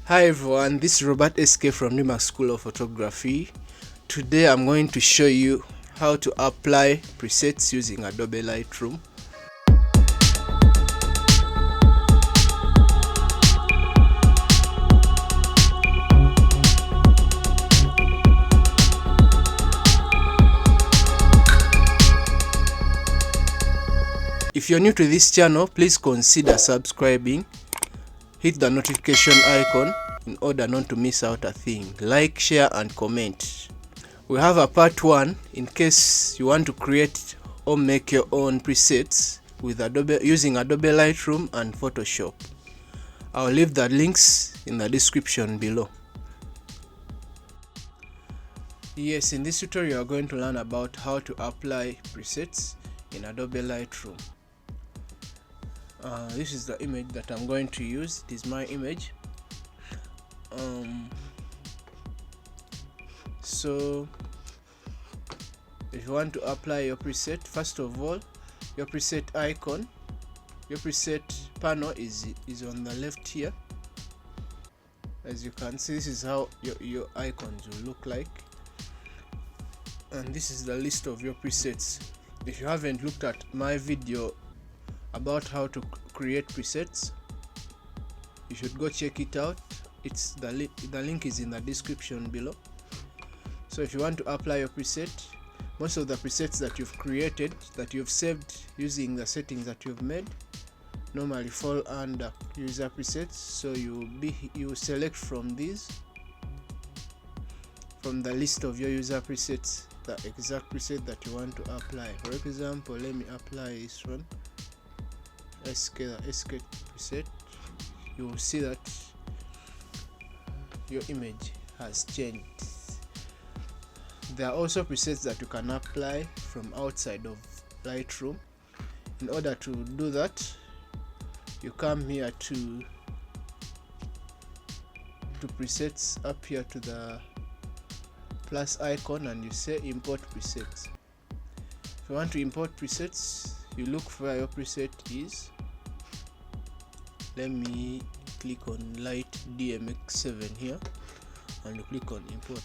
Hi everyone, this is Robert SK from New York School of Photography. Today I'm going to show you how to apply presets using Adobe Lightroom. If you're new to this channel, please consider subscribing. Hit the notification icon in order not to miss out a thing. Like, share and comment. We have a part 1 in case you want to create or make your own presets with Adobe using Adobe Lightroom and Photoshop. I'll leave the links in the description below. Yes, in this tutorial you're going to learn about how to apply presets in Adobe Lightroom. This is the image that I'm going to use. It is my image. So if you want to apply your preset, first of all, your preset icon, your preset panel is on the left here. As you can see, this is how your icons will look like, and this is the list of your presets. If you haven't looked at my video about how to create presets, you should go check it out. It's the link is in the description below. So if you want to apply your preset, most of the presets that you've created, that you've saved using the settings that you've made, normally fall under user presets. So you select from these, from the list of your user presets, the exact preset that you want to apply. For example, let me apply this one, SK preset. You will see that your image has changed. There are also presets that you can apply from outside of Lightroom. In order to do that, you come here to presets, up here to the plus icon, and you say import presets. If you want to import presets, you look for where your preset is. Let me click on Light DMX7 here and click on import.